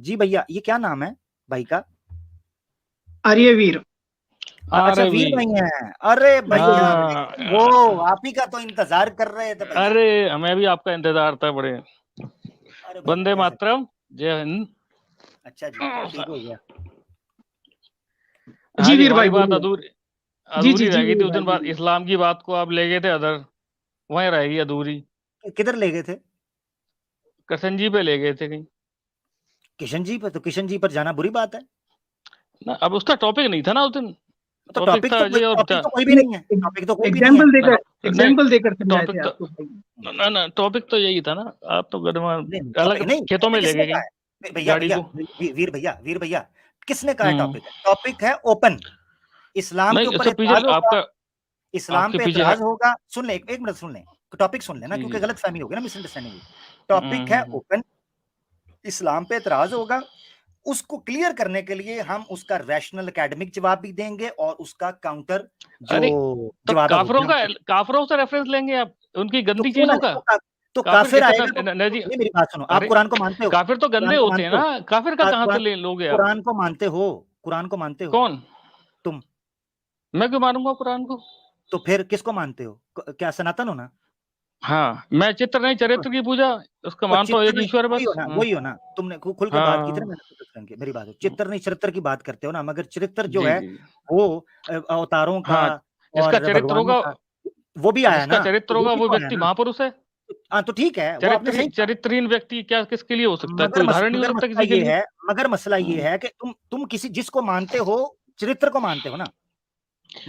जी भैया, ये क्या नाम है भाई का? आर्यवीर। अच्छा, वीर भाई हैं। अरे भैया, वो आप ही का तो इंतजार कर रहे थे भैया। अरे हमें भी आपका इंतजार था बड़े। अरे वंदे मातरम, जय हिंद। अच्छा जी, ठीक हो गया। जी वीर हमारी भाई बात जी अधूरी जी रह गई वीर थी उस भाई दिन। बात जी। इस्लाम की बात को आप ले गए थे अदर, वहीं रहेगी अधूरी। किधर ले गए थे? कृष्ण जी पे ले गए थे कहीं। किशन जी पर? तो किशन जी पर जाना बुरी बात है ना, अब उसका टॉपिक नहीं था ना उस दिन। तो टॉपिक था अजय और टॉपिक तो कोई भी नहीं है। टॉपिक तो कोई भी नहीं है। एग्जाम्पल देकर समझाए थे टॉपिक आपको भाई। ना टॉपिक तो यही था ना। आप तो अलग नहीं, खेतों में ले गए कहीं भैया गाड़ी भैया को। वीर भैया, किसने कहा टॉपिक है? टॉपिक है ओपन। इस्लाम के नहीं, ऊपर इससे पीछे एतराज होगा। आपका इस्लाम आपके पे पीछे है। एतराज होगा। सुन ले, एक मिनट सुन ले, टॉपिक सुन लेना, क्योंकि गलत फहमी होगी ना, मिसअंडरस्टैंडिंग होगी। टॉपिक है ओपन, इस्लाम पे एतराज होगा। उसको क्लियर करने के लिए हम उसका रैशनल एकेडमिक जवाब भी देंगे और उसका काउंटर जो तो जवाब काफरों से रेफरेंस लेंगे आप, उनकी तो गंदी क्यों ना चीजों का। तो काफिर आएगा तो नहीं, मेरी बात सुनो, आप कुरान को मानते हो? काफिर तो गंदे होते हैं ना, काफिर का कहां से लोगे आप? कुरान को मानते हो? कुरान को मानते हो? कौन? तुम? मैं क्यों मानूंगा कुरान को? तो फिर किसको मानते हो? क्या सनातन हो ना? हाँ, मैं चित्र नहीं चरित्र की पूजा उसका मानता हूँ, एक ईश्वर बस। वही हो ना, तुमने खुल के बात की थी ना, मैंने मेरी बात हो, चित्र नहीं चरित्र की बात करते हो ना, मगर चरित्र जो है वो अवतारों का और भगवानों का वो भी आया ना। जिसका चरित्र होगा वो व्यक्ति महापुरुष है। हाँ तो ठीक है, वो आपने सही। चरित्रहीन व्यक्ति क्या किसके लिए हो सकता है? कोई उदाहरण नहीं हो सकता किसी के लिए। मगर मसला ये है कि तुम किसी जिसको मानते हो, चरित्र को मानते हो ना।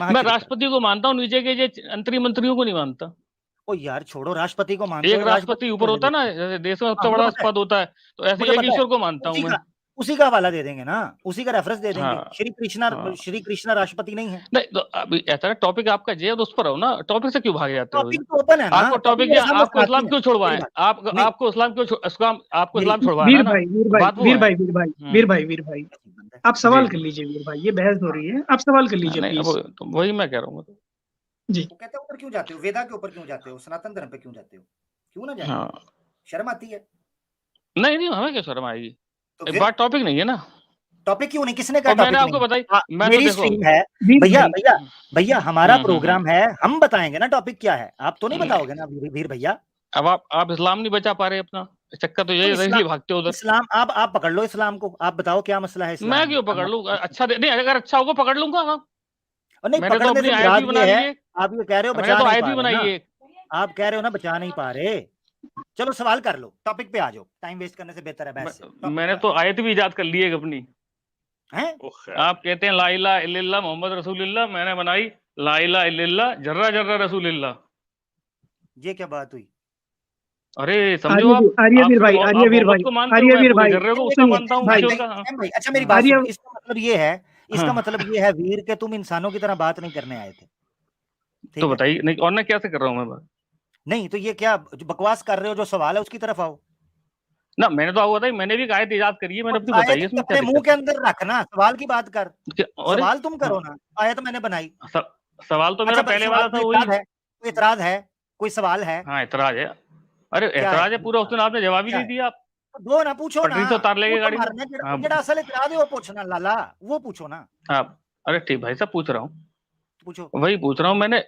मैं राष्ट्रपति को मानता हूँ, नीचे के अंतरिम मंत्रियों को नहीं मानता। ओ यार छोड़ो, राष्ट्रपति को मानते हो। एक राष्ट्रपति ऊपर होता है ना, देश में सबसे बड़ा पद होता है, तो ऐसे एक ईश्वर को मानता हूँ मैं। उसी का हवाला दे देंगे ना, उसी का रेफरेंस दे देंगे। श्री कृष्णा राष्ट्रपति नहीं है। नहीं तो अभी ऐसा टॉपिक आपका जे तो उस पर हो ना, टॉपिक से क्यों भाग जाते हो? टॉपिक तो ओपन है ना। आपको टॉपिक आपको इस्लाम क्यों छुड़वाएं? आपको इस्लाम क्यों आपको इस्लाम छुड़वाना ना? वीर भाई आप सवाल कर लीजिए। वीर भाई, ये बहस हो रही है, आप सवाल कर लीजिए प्लीज। वही मैं कह रहा हूँ जी। वो कहते हैं ऊपर क्यों जाते हो? वेदा के ऊपर क्यों जाते हो? सनातन धर्म पे क्यों जाते हो? क्यों ना जाए? शर्म आती है? नहीं, हमें क्या शर्म आएगी? तो बात टॉपिक नहीं है ना। टॉपिक क्यों नहीं? किसने कहा मैंने आपको बताई? मेरी स्ट्रीम है भैया, हमारा प्रोग्राम है, हम बताएंगे ना टॉपिक क्या है। आप तो नहीं बताओगे ना वीर भैया। अब आप इस्लाम नहीं बचा पा रहे अपना, चक्कर तो यही इसलिए भागते हो उधर। इस्लाम आप पकड़ लो इस्लाम को, आप बताओ क्या मसला है इस्लाम। मैं क्यों पकड़ लूं? अच्छा नहीं, अगर अच्छा होगा पकड़ लूंगा। नहीं, मैंने तो अपनी आयत भी बना ली है। आप ये कह रहे हो बचा तो नहीं आयत पा भी बनाई है। आप कह रहे हो ना बचा नहीं पा रहे। चलो सवाल कर लो, टॉपिक पे आ जाओ, टाइम वेस्ट करने से बेहतर है बहस से। मैंने तो आयत भी इजाद कर ली है अपनी। आप कहते हैं ला इलाहा इल्लल्लाह मोहम्मद रसूलुल्लाह, मैंने बनाई ला इलाहा इल्लल्लाह जर्रा जर्रा रसूलुल्लाह। ये क्या बात हुई? अरे समझो आप आर्यवीर भाई को मानते हो, मैं पूरे जर्रे को उसका मानता हूँ। अच्छा मेरी बात सुनो, इसका मतलब ये है वीर के तुम इंसानों की तरह बात नहीं करने आए थे। तो बताइए, नहीं और मैं कैसे कर रहा हूँ मैं बात? नहीं तो ये क्या बकवास कर रहे हो? जो सवाल है उसकी तरफ आओ ना। मैंने तो आपको बताया, मैंने भी आयत इजाद करी है, मैंने अपनी बताई है। अपने मुंह के अंदर रखना, सवाल की बात कर। सवाल तुम करो ना, आयत मैंने बनाई। सवाल तो मेरा पहले वाला था वही। कोई एतराज है? कोई सवाल है? हाँ एतराज है। अरे एतराज है पूरा, उस दिन आपने जवाब ही नहीं दिया। आप दो ना पूछो ना, तो उतार लेंगे गाड़ी जेड़ा असल एतराज है वो पूछना लाला, वो पूछो ना आप। अरे ठीक भाई साहब, पूछ रहा हूँ, पूछो। वही पूछ रहा हूँ मैंने।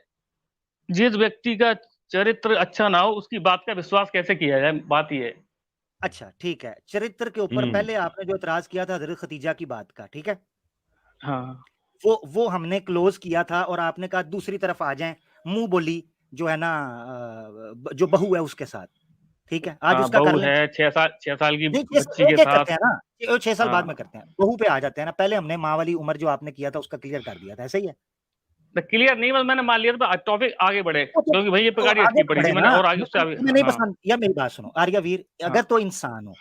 जिस व्यक्ति का चरित्र अच्छा ना हो उसकी बात का विश्वास कैसे किया जाए, बात ये है। अच्छा ठीक है, चरित्र के ऊपर पहले आपने जो एतराज किया था हज़रत खदीजा की बात का, ठीक है हाँ, वो हमने क्लोज किया था और आपने कहा दूसरी तरफ आ जाएं, मुंह बोली जो है ना, जो बहू है उसके साथ, ठीक है। आज उसका कर है 6 साल की बच्ची के साथ करते हैं ना, 6 साल बाद में करते हैं, बहू पे आ जाते हैं ना। पहले हमने माँ वाली उम्र जो आपने किया था उसका क्लियर कर दिया था, ऐसा ही है। क्लियर नहीं, बस मैंने मान लिया था। टॉपिक आगे बढ़े क्योंकि भाई ये पगाड़ी अच्छी पड़ी थी मैंने, और आगे उससे आगे नहीं पसंद। या मेरी बात सुनो आर्यवीर, अगर तो इंसान हो,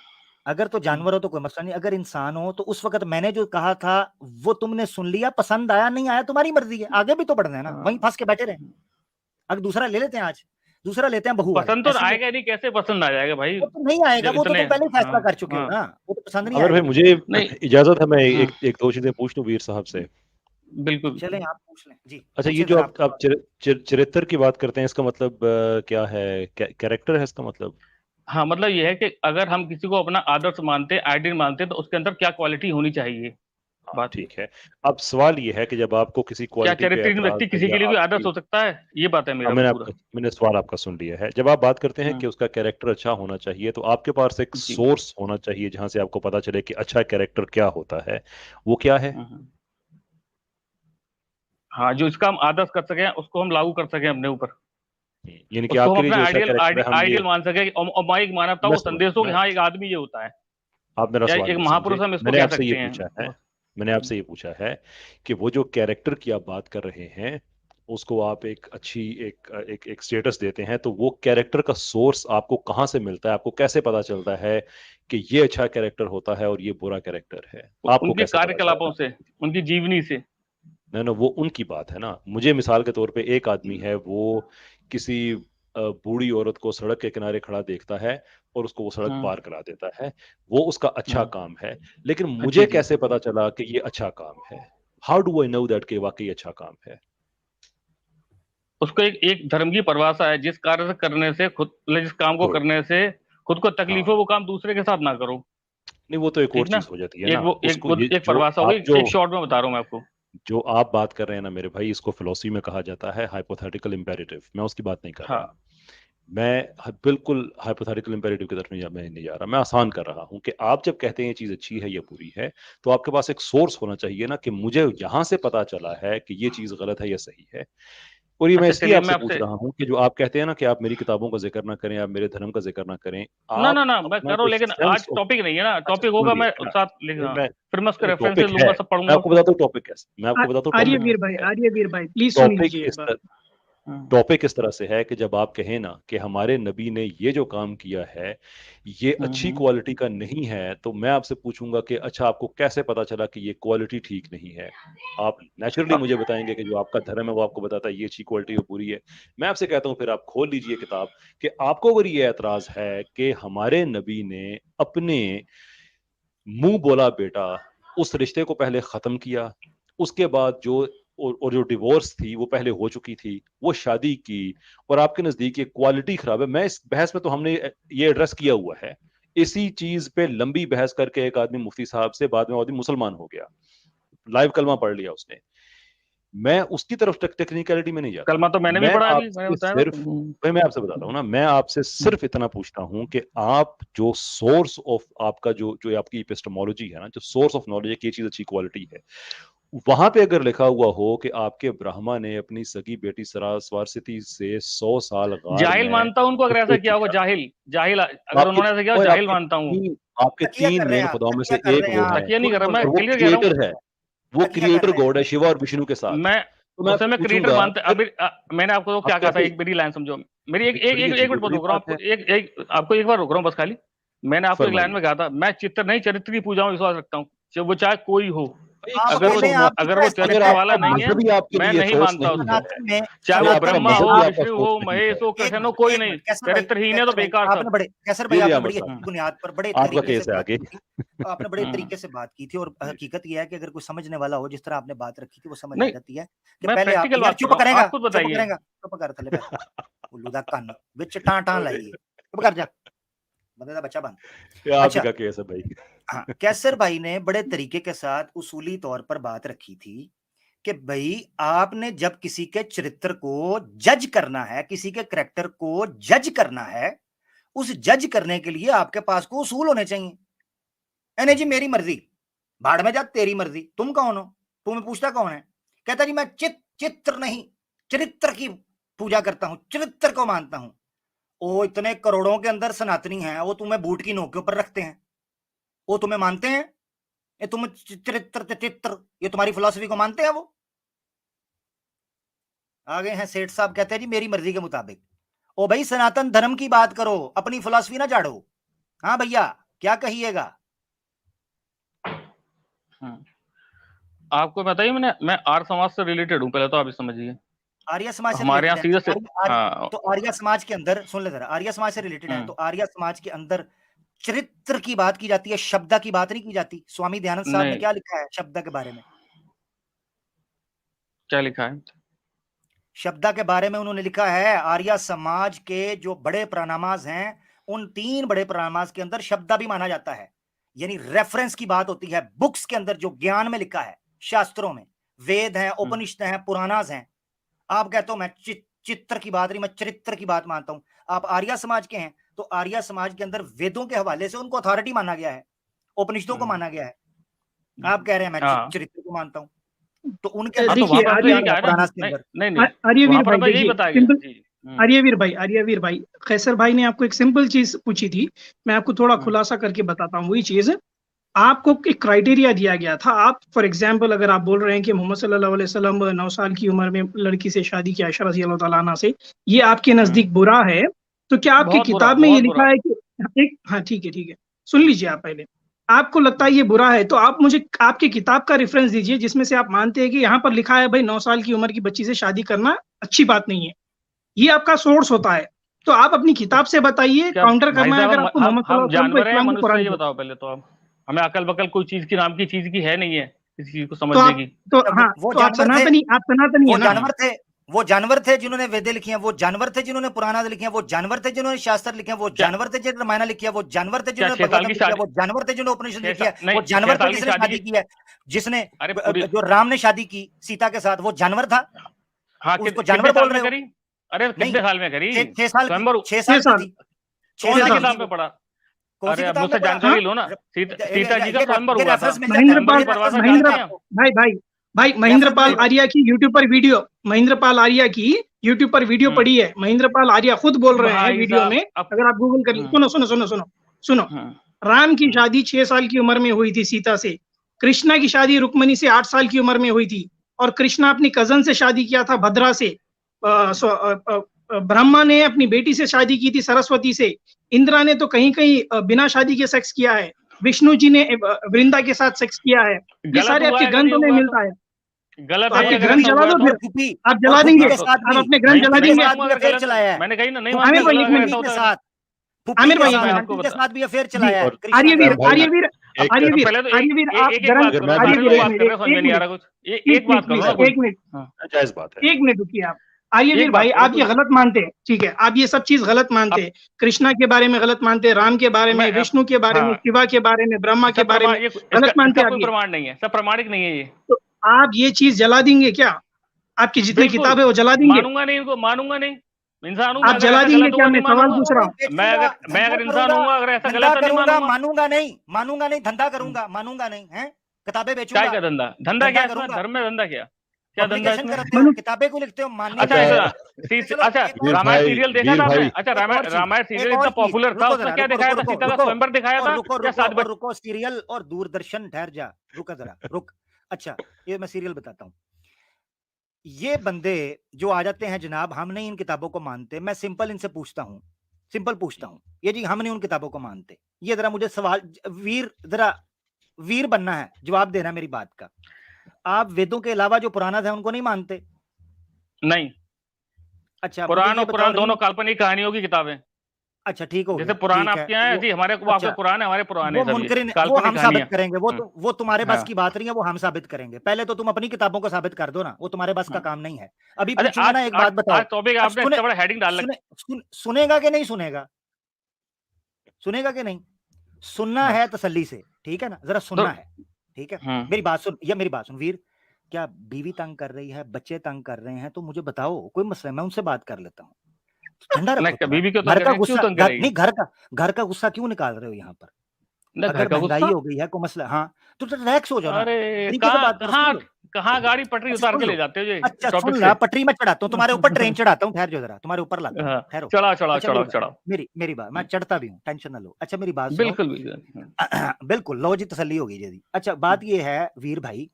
अगर तो जानवर हो तो कोई मसला नहीं, अगर इंसान हो तो उस वक्त मैंने जो कहा था वो तुमने सुन लिया, पसंद आया नहीं आया तुम्हारी मर्जी है, आगे भी तो बढ़ना है ना, वहीं फंस के बैठे रहे। अगर दूसरा ले लेते हैं, आज दूसरा लेते हैं बहू। पसंद तो आएगा नहीं, कैसे पसंद आ जाएगा भाई? वो तो नहीं आएगा, वो तो तुम पहले फैसला कर चुके हो ना, वो तो पसंद नहीं आएगा। भाई मुझे इजाजत है, मैं एक दो चीजें पूछ लूं वीर साहब से। बिल्कुल चलें, आप पूछ लें जी। अच्छा, ये जो आप चरित्र की बात करते हैं, इसका मतलब क्या है? कैरेक्टर है इसका मतलब? हाँ, मतलब ये है कि अगर हम किसी को अपना आदर्श मानते, आइडियल मानते, तो उसके अंदर क्या क्वालिटी होनी चाहिए। बात ठीक है। अब सवाल ये है कि जब आपको किसी क्या क्वालिटी पे चरित्रहीन एतराज व्यक्ति है किसी या के लिए भी आदर्श आपकी, हो सकता है, ये बात है मेरा पूरा। मैंने सवाल आपका सुन लिया है। जब आप बात करते हैं कि उसका कैरेक्टर अच्छा होना चाहिए, तो आपके पास एक सोर्स होना चाहिए जहां से आपको पता चले कि अच्छा कैरेक्टर क्या होता है, वो क्या है? हाँ, जो इसका हम आदर्श कर सके, उसको हम लागू कर सके अपने ऊपर, यानी कि उसको हम आपके लिए अपना जो अच्छा आइडियल कैरेक्टर है, हम ये, आइडियल मान सके, और एक मानवता मैं को समझ संदेश हो कि मैं हाँ, एक आदमी ये होता है, आप मेरा या सवाल एक नहीं समझे। महापुरुष हम इसको कह सकते हैं। मैंने आपसे ये पूछा है कि वो जो कैरेक्टर की आप बात कर रहे हैं, उसको आप एक अच्छी एक स्टेटस देते हैं, तो वो कैरेक्टर का सोर्स आपको कहाँ से मिलता है? आपको कैसे पता चलता है कि ये अच्छा कैरेक्टर होता है और ये बुरा कैरेक्टर है? आपको उनके कैसे पता कार्यकलापों चलता है? से, उनकी जीवनी से। नहीं, वो उनकी बात है ना। मुझे मिसाल के तौर पे एक आदमी है, वो किसी बूढ़ी औरत को सड़क के किनारे खड़ा देखता है और उसको वो सड़क पार करा देता है, वो उसका अच्छा काम है। लेकिन मुझे कैसे पता चला कि ये अच्छा काम है? How do I know that कि वाकई अच्छा काम है? उसको एक धर्म की परिभाषा है, जिस कार्य से करने से खुद, जिस काम को करने से खुद को तकलीफ हो, वो काम दूसरे के साथ ना करो। नहीं, वो तो एक और ठीक ना, चीज हो जाती है ना। उसको ये एक जो परिभाषा होगी, आप जो एक शॉर्ट में बता रहा हूँ मैं आपको। जो आप बात कर रहे हैं ना मेरे भाई, इसको फिलोसफी में कहा जाता है हाइपोथेटिकल इम्पेरेटिव। मैं उसकी बात नहीं कर रहा। मैं बिल्कुल हाइपोथेटिकल इंपेरेटिव की तरफ मैं नहीं जा रहा। मैं आसान कर रहा हूं कि आप जब कहते हैं ये चीज अच्छी है या बुरी है, तो आपके पास एक सोर्स होना चाहिए ना, कि मुझे यहां से पता चला है कि ये चीज गलत है या सही है। और ये मैं अच्छा, इसलिए चलिए आपसे मैं पूछ आपसे, रहा हूं कि जो आप कहते हैं ना कि आप मेरी किताबों का जिक्र ना करें, आप मेरे धर्म का जिक्र ना करें, ना आप ना ना मैं अपना कर रहा जो हूँ, लेकिन सेंस आज ऑफ, टॉपिक नहीं है ना। अच्छा टॉपिक होगा, सुनिए मैं ना, साथ लिखना, मैं फिर मैं उसके रेफरेंसेस टॉपिक है, लूंगा, सब मैं पढ़ूंगा आपको उसको। बताता हूँ टॉपिक कैसे, मैं आपको बताता हूँ टॉपिक आर्यवीर भाई प्लीज सुन टॉपिक लीजिए एक इस बार। टॉपिक इस तरह से है कि जब आप कहें ना कि हमारे नबी ने ये जो काम किया है ये अच्छी क्वालिटी का नहीं है, तो मैं आपसे पूछूंगा कि अच्छा, आपको कैसे पता चला कि ये क्वालिटी ठीक नहीं है? आप नेचुरली मुझे बताएंगे कि जो आपका धर्म है वो आपको बताता है ये अच्छी क्वालिटी और बुरी है। मैं आपसे कहता हूँ फिर आप खोल लीजिए किताब, कि आपको अगर ये एतराज है कि हमारे नबी ने अपने मुंह बोला बेटा उस रिश्ते को पहले खत्म किया, उसके बाद जो और जो डिवोर्स थी वो पहले हो चुकी थी, वो शादी की, और आपके नजदीक ये क्वालिटी खराब है। मैं इस बहस में तो हमने ये एड्रेस किया हुआ है। इसी चीज पे लंबी बहस करके एक आदमी मुफ्ती साहब से, बाद में आदमी मुसलमान हो गया, लाइव कलमा पढ़ लिया उसने। मैं उसकी तरफ टेक्निकलिटी में नहीं जाता। कलमा तो मैंने भी मैं पढ़ा, अभी मैंने आपसे बताया सिर्फ भाई मैं आपसे बता रहा हूँ ना, मैं आपसे सिर्फ इतना पूछता हूँ कि आप जो सोर्स ऑफ आपका जो जो आपकी एपिस्टेमोलॉजी है ना, जो सोर्स ऑफ नॉलेज है कि ये चीज अच्छी क्वालिटी है, वहां पे अगर लिखा हुआ हो कि आपके ब्राह्मण ने अपनी सगी बेटी स्वारसिती से 100 साल गार जाहिल में मानता हूं उनको, अगर ऐसा उसको किया होगा। किया, जाहिल जाहिल, तो अगर उन्होंने ऐसा किया, जाहिल मानता हूँ। आपके तकिया कर तीन रहे हैं मेन आप, खुदाओं में से तकिया कर एक रहे हैं वो आप, है, तकिया नहीं झूठ कर रहा, बोल मैं रहे और हैं, वो क्लियर कह रहा हूँ। क्रिएटर है, वो तकिया कर क्रिएटर रहे हैं। गॉड है, शिवा और विष्णु के साथ। मैं तो मैं उससे आपसे मैं क्रिएटर पूछूंगा, मानते, अभी मैंने आपको तो आप क्या कहा था, कैसे, एक मेरी लाइन समझो। मेरी एक एक चलिए एक, जी, एक ये मिनट बड़ी रोक रहा हूँ बात आपको, है, आपको एक बार रोक रहा हूँ बस खाली। मैंने आपको एक लाइन फरमाइए। में कहा था, मैं चित्र नहीं, चरित्र की पूजा में विश्वास रखता हूँ, चाहे वो चाहे कोई हो। आप अगर वो बोले आप अगर कितना वो ऐसे अगर चरित्र हैं, वाला आपका नहीं है, मजहब ही आपके मैं लिए नहीं सोर्स मानता नहीं उसको। है, चाहे वो अगर आपका ब्रह्मा मजहब हो, ही आपका विष्णु सोर्स हो, नहीं है, महेश हो, कृष्ण हो, कोई नहीं। चरित्रहीन है तो बेकार आपने सब। बड़े कैसर भाई, फिर आपने यह बड़ी मसला अच्छी बुनियाद पर बड़े आपका तरीके से केस है बात आगे। की थी। आपने बड़े तरीके से बात की थी, और हकीकत यह है कि अगर कोई समझने वाला हो, जिस तरह आपने बात रखी थी, वो समझ आ नहीं, जाती है कि मैं पहले आप प्रैक्टिकल यार बात कर रहा हूँ, आप खुद चुप बताइए। करेगा, चुप कर थले पे उल्लू दा कान विच टां टां लाइए, चुप कर जा, बंदे दा बच्चा बन। आप ही अच्छा, का केस है भाई। हाँ, कैसर भाई ने बड़े तरीके के साथ उसूली तौर पर बात रखी थी कि भाई आपने जब किसी के चरित्र को जज करना है, किसी के करैक्टर को जज करना है, उस जज करने के लिए आपके पास को उसूल होने चाहिए। नहीं जी मेरी मर्जी, भाड़ में जा, तेरी मर्जी, तुम कौन हो, तुम्हें पूछता कौन है? कहता जी मैं चित्र नहीं, चरित्र की पूजा करता हूं, चरित्र को मानता हूं। ओ इतने करोड़ों के अंदर सनातनी हैं, वो तुम्हें बूट की नोक के ऊपर रखते हैं, वो तुम्हें मानते हैं, ये तुम चित्र, ये तुम्हारी फिलॉसफी को मानते हैं वो। आगे हैं सेठ साहब, कहते हैं जी मेरी मर्जी के मुताबिक। ओ भाई सनातन धर्म की बात करो, अपनी फिलॉसफी ना झाड़ो। हाँ भैया, क्या कहिएगा? आपको बताइए, मैं आर्य समाज से रिलेटेड हूँ, पहले तो आप समझिए। आर्य समाज से हमारे यहाँ रिलेटेड है सीधे से, तो आर्य समाज के अंदर सुन ले जरा, आर्य समाज से रिलेटेड है तो आर्य समाज के अंदर चरित्र की बात की जाती है, शब्द की बात नहीं की जाती। स्वामी दयानंद साहब ने क्या लिखा है शब्द के बारे में? क्या लिखा है? शब्द के बारे में उन्होंने लिखा है, आर्य समाज के जो बड़े प्रणामाज हैं उन 3 बड़े पुराणास के अंदर शब्दा भी माना जाता है, यानी रेफरेंस की बात होती है, बुक्स के अंदर जो ज्ञान में लिखा है, शास्त्रों में, वेद हैं, उपनिषद हैं, पुराणास हैं। आप कहते हो मैं चित्र की बात नहीं, मैं चरित्र की बात मानता हूं। आप आर्य समाज के हैं तो आर्य समाज के अंदर वेदों के हवाले से उनको अथॉरिटी माना गया है, उपनिषदों को माना गया है। आप कह रहे हैं मैं चरित्र को मानता हूं, तो उनके आर्यवीर भाई कैसर भाई ने आपको एक सिंपल चीज पूछी थी, मैं आपको थोड़ा खुलासा करके बताता हूँ। वही चीज आपको एक क्राइटेरिया दिया गया था। आप फॉर एग्जांपल अगर आप बोल रहे हैं कि मोहम्मद सल्लल्लाहु अलैहि वसल्लम 9 साल की उम्र में लड़की से शादी की, आयशा रज़ी अल्लाह तआला अन्हा से, ये आपके नजदीक बुरा है, तो क्या आपकी किताब में ये लिखा है कि एक, हाँ ठीक है, सुन लीजिए आप पहले, आपको लगता है ये बुरा है तो आप मुझे आपकी किताब का रेफरेंस दीजिए जिसमें से आप मानते हैं कि यहाँ पर लिखा है भाई 9 साल की उम्र की बच्ची से शादी करना अच्छी बात नहीं है, ये आपका सोर्स होता है। तो आप अपनी किताब से बताइए, काउंटर करना है अगर आपको मोहम्मद सल्लल्लाहु अलैहि वसल्लम को ये बताओ पहले तो आप हमें अकल बकल कोई चीज की नाम की चीज की है नहीं है किसी चीज को समझने की। तो हाँ, तो आप सनातनी है ना। वो जानवर थे जिन्होंने वेदे लिखी हैं, वो जानवर थे जिन्होंने पुराण लिखे हैं, वो जानवर थे जिन्होंने शास्त्र लिखे हैं, वो जानवर थे जिन्होंने रामायण लिखी है, वो जानवर थे जिन्होंने भगवत गीता लिखी है, वो जानवर थे जिन्होंने उपनिषद लिखी है, वो जानवर थे जिसने शादी की है, जिसने जो राम ने शादी की सीता के साथ, वो जानवर था। हाँ, उसको जानवर बोल रहे हो? अरे कितने साल में करी? 6 साल की 6 साल किताब में पढ़ा। अरे अब मुझसे जानकारी लो ना। सीता जी का स्वयंवर हुआ था। महेंद्रपाल आर्या की यूट्यूब पर वीडियो, महेंद्रपाल आर्या की यूट्यूब पर वीडियो पड़ी है। महेंद्रपाल आर्या खुद बोल रहे हैं वीडियो में, अगर आप गूगल कर सुनो, राम की शादी 6 साल की उम्र में हुई थी सीता से, कृष्णा की शादी रुक्मणी से 8 साल की उम्र में हुई थी, और कृष्णा अपनी कजन से शादी किया था भद्रा से, ब्रह्मा ने अपनी बेटी से शादी की थी सरस्वती से, इंद्रा ने तो कहीं कहीं बिना शादी के सेक्स किया है, विष्णु जी ने वृंदा के साथ सेक्स किया है। ये सारे आपके ग्रंथों में मिलता है। गलत तो आपके ग्रंथ जला दो, फिर आप जला देंगे, आप अपने ग्रंथ जला देंगे। चलाया मैंने कही ना, नहीं आमिर भाई के साथ भी अफेयर चलाया है। आर्यवीर एक मिनट रुकिए आप। आर्यवीर भाई, आप ये गलत मानते हैं, ठीक है, आप ये सब चीज गलत मानते हैं, कृष्णा के बारे में गलत मानते हैं, राम के बारे में, विष्णु के बारे में, शिवा के बारे में, ब्रह्मा के बारे में गलत मानते हैं। कोई प्रमाण नहीं है, सब प्रमाणिक नहीं है ये। तो आप ये चीज जला देंगे क्या? आपकी जितनी किताब है वो जला देंगे? मानूंगा नहीं, इनको मानूंगा नहीं, इंसान हूं। आप जला देंगे क्या? मैं सवाल पूछ रहा हूँ। मैं अगर इंसान हूँ, अगर ऐसा गलत करूंगा, मानूंगा नहीं, धंधा करूंगा, मानूंगा नहीं है, किताबें बेचूंगा। क्या धंधा? धंधा क्या? धर्म में धंधा क्या धंधा? किताबें को लिखते हो, मानने। अच्छा रामायण सीरियल देखा था आपने? अच्छा रामायण सीरियल इतना पॉपुलर था, उसमें क्या दिखाया था? सीता का स्वयंवर दिखाया था? रुको, सीरियल और दूरदर्शन, ठहर जा, रुक। अच्छा, ये मैं सीरियल बताता हूँ। ये बंदे जो आ जाते हैं जनाब, हम नहीं इन किताबों को मानते, मैं सिंपल इनसे पूछता हूँ, ये जी हम नहीं उन किताबों को मानते, ये जरा मुझे सवाल, वीर बनना है, जवाब देना मेरी बात का। आप वेदों के अलावा जो पुराना है उनको नहीं मानते? नहीं। अच्छा, पुराण और पुराण दोनों काल्पनिक कहानियों की किताबें। अच्छा ठीक हो, जैसे पुराण आपके यहाँ है जी, हमारे को आपके पुराण है, हमारे पुराने वो हम साबित करेंगे, वो तुम्हारे बस की बात नहीं है, वो हम साबित करेंगे। पहले तो तुम अपनी किताबों को साबित कर दो ना, वो तुम्हारे बस का काम नहीं है। अभी पूछूंगा ना, एक बात बताओ, टॉपिक आपने इतना बड़ा हेडिंग डाल रखा, सुनेगा कि नहीं सुनेगा? सुनेगा कि नहीं? सुनना है तसल्ली से, ठीक है ना, जरा सुनना है, ठीक है। मेरी बात सुन वीर, क्या बीवी तंग कर रही है, बच्चे तंग कर रहे हैं तो मुझे बताओ, कोई मसला, मैं उनसे बात कर लेता हूँ। ठंडा रखो, बीवी को घर का गुस्सा नहीं, घर का गुस्सा क्यों निकाल रहे हो यहाँ पर? अगर महंगाई हो गई है कोई मसला, हाँ तो रिलैक्स हो जाओ। अरे कहाँ गाड़ी पटरी उतार के ले जाते हो? अच्छा सुन ला, पटरी में चढ़ाता हूँ तुम्हारे ऊपर, ट्रेन चढ़ाता हूँ, ठहर जाओ जरा, तुम्हारे ऊपर लाता हूँ, ठहरो। चढ़ाओ। मेरी बात, मैं चढ़ता भी हूँ, टेंशन ना लो। अच्छा मेरी बात बिल्कुल लो जी, तसल्ली होगी जी। अच्छा बात ये है वीर भाई,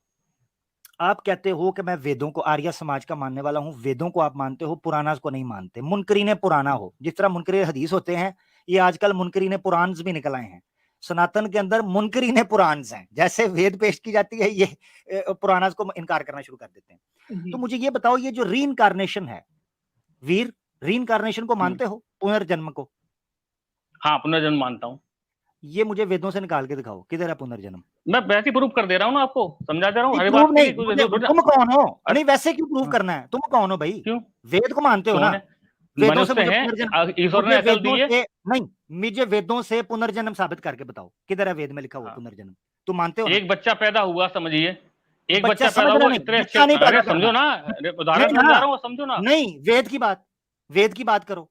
आप कहते हो कि मैं वेदों को, आर्य समाज का मानने वाला हूं, वेदों को आप मानते हो, पुराणास को नहीं मानते। मुनकरीने पुराना हो, जिस तरह मुनकरीने हदीस होते हैं, ये आजकल मुनकरीने पुराण भी निकल आए हैं। सनातन के अंदर मुनकरीने पुराण हैं, जैसे वेद पेश की जाती है, ये पुराणास को इनकार करना शुरू कर देते हैं। तो मुझे ये बताओ, ये जो रीइंकारनेशन है वीर, रीइंकारनेशन को मानते हो, पुनर्जन्म को? हाँ, पुनर्जन्म मानता हूँ। ये मुझे वेदों से निकाल के दिखाओ, किधर है पुनर्जन्म? मैं वैसे प्रूव कर दे रहा हूँ ना, आपको समझा दे रहा हूँ। तुम कौन हो? नहीं वैसे क्यों प्रूव करना है? तुम कौन हो भाई? क्यों? वेद को मानते हो ना? वेदों से मनुष्य मुझे हैं, पुनर्जन्म, ईश्वर ने मुझे अकल दी वेदों है। से नहीं, मुझे वेदों से पुनर्जन्म साबित करके बताओ, किधर है वेद में लिखा हुआ हाँ। पुनर्जन्म? तुम मानते हो ना? एक बच्चा पैदा हुआ, समझिए, एक बच्चा बच्चा पैदा समझना हुआ, नहीं, इतने अच्छे, बच्चा नहीं अरे पैदा समझो करना। ना, अरे उदाहरण नहीं समझा ना, रहा हूँ, समझो ना। नहीं, वेद की बात करो,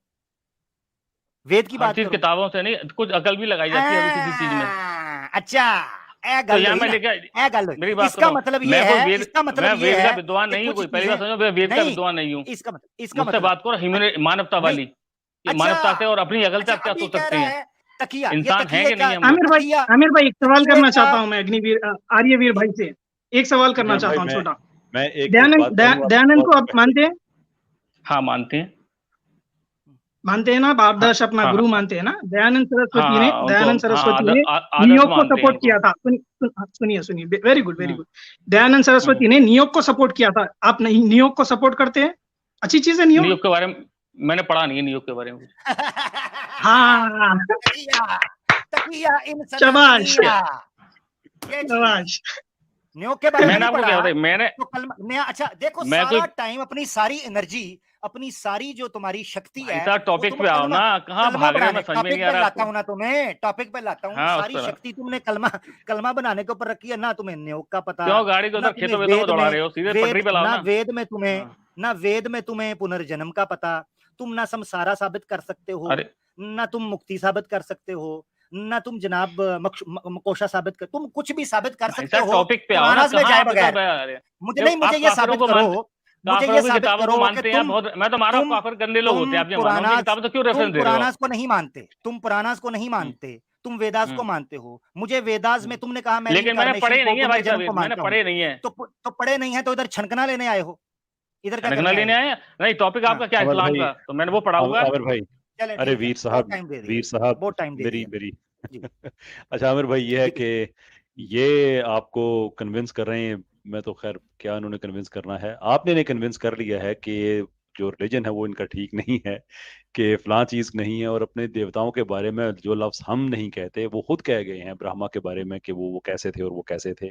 वेद की हर बात चीज करो। किताबों से नहीं, कुछ अकल भी लगाई जाती है अभी किसी चीज में। अच्छा, ए तो गल यहाँ हुई मैं ना, लेके, ए गल हुई। मेरी बात इसका सुनो, मतलब ये मैं कोई है, वेद, इसका मैं मतलब ये वेद का है विद्वान कि नहीं हूँ, कुछ कोई पहली बात चीजें समझो, मैं वेद का नहीं, विद्वान नहीं हूँ। इसका मुझसे मतलब बात करो ह्यूमन, मानवता नहीं, वाली, ये अच्छा, मानवता से और अपनी अकल से आप क्या अभी सोच कह सकते रहा हैं? है तकिया, ये इंसान है तकिए कि नहीं का, हम लोग? तकिया, आमिर भाई एक सवाल तकिए करना का, चाहता हूँ मैं अग्निवीर आर्यवीर भाई से, एक सवाल करना इमरान चाहता भाई, हूँ छोटा। मैं एक दयानंद बात कहूँ दयानंद को आप पहले। मानते हैं? हाँ मानते हैं, मानते हैं ना, आप हाँ आदर्श अपना हाँ गुरु मानते हैं ना? दयानंद सरस्वती ने, हाँ, उनको दयानंद हाँ सरस्वती ने आदर्श नियोग को मानते हैं सपोर्ट उनको। किया था। सुनिए सुनिए, वेरी गुड वेरी हम्म, गुड। दयानंद सरस्वती ने नियोग को सपोर्ट किया था, आप नहीं नियोग को सपोर्ट करते हैं? अच्छी चीज है नियोग। नियोग के बारे में मैंने पढ़ा नहीं है, नियोग के बारे में। हाँ, तकिया, तकिया इन शाबाश सनातनिया, ये चीज शाबाश। न्योग के बारे में मैंने नहीं आपको क्या पढ़ा बताया, मैंने तो कल मैं, अच्छा देखो, मैं सारा कोई, टाइम अपनी सारी एनर्जी, अपनी सारी जो तुम्हारी शक्ति भाई है, साहब वो टॉपिक तुम पे आओ कलमा, ना, कहाँ कलमा भाग रहे हो, बनाने, मैं समझ में टॉपिक नहीं आ पे रहा लाता आपको। हूँ ना तुम्हें, टॉपिक पे लाता हूँ। हाँ उस सारी तरह, शक्ति तुमने कलमा, कलमा बनाने के ऊपर रखी है ना, तुम्हें न्योग का पता क्यों गाड़ी को ना, उधर तुम्हें खेतों वेतों में वेद दौड़ा में, रहे हो, सीधे वेद पटरी पे लाओ ना, ना। वेद में तुम्हें हाँ। ना, वेद में तुम्हें पुनर्जन्म का पता, तुम ना संसारा साबित कर सकते हो, अरे ना तुम मुक्ति साबित कर सकते हो, ना तुम जनाब मकोशा साबित कर, तुम कुछ भी साबित कर भाई सकते साहब हो टॉपिक पे आओ ना, पुराणास में कहाँ जाए आप इधर बगैर। मुझे देखो, नहीं, मुझे आप ये काफिरों साबित को करो, मुझे काफिरों ये की साबित किताबों को करो कि मानते हैं बहुत, मैं तो मारा तुम काफिर गंदे लोग होते हैं, आप ये मानो, उनकी किताब तो क्यों तुम रेफरेंस दे रहे हो पुराणास आप? को नहीं मानते, तुम पुराणास को नहीं मानते, तुम वेदास को मानते हो। मुझे वेदास में तुमने कहा मैं लेकिन मैंने reincarnation पढ़े को, नहीं है भाई साहब, पुनर्जन्म को मैंने मानता हूँ। पढ़े नहीं है। तो पढ़े नहीं है तो इधर छनकना लेने आए हो, इधर क्या छनकना करने आए लेने हो? आए हैं? नहीं, टॉपिक हाँ, आपका क्या है, अमर इस्लाम भाई, का, तो मैंने वो पढ़ा हुआ है। आमिर भाई, चलें अरे ठीक है, वीर बहुत साहब, टाइम दे वीर दिया, साहब, बहुत टाइम दे मेरी दिया मेरी जी। अच्छा आमिर भाई, ये है ठीक है, कि ये आपको कन्विंस कर रहे हैं, मैं तो खैर क्या उन्होंने कन्विंस करना है, आपने इन्हें कन्विंस कर लिया है कि ये जो रिलीजन है वो इनका ठीक नहीं है, कि फलां चीज नहीं है, और अपने देवताओं के बारे में जो लफ्ज हम नहीं कहते वो खुद कह गए हैं ब्रह्मा के बारे में कि वो कैसे थे और वो कैसे थे।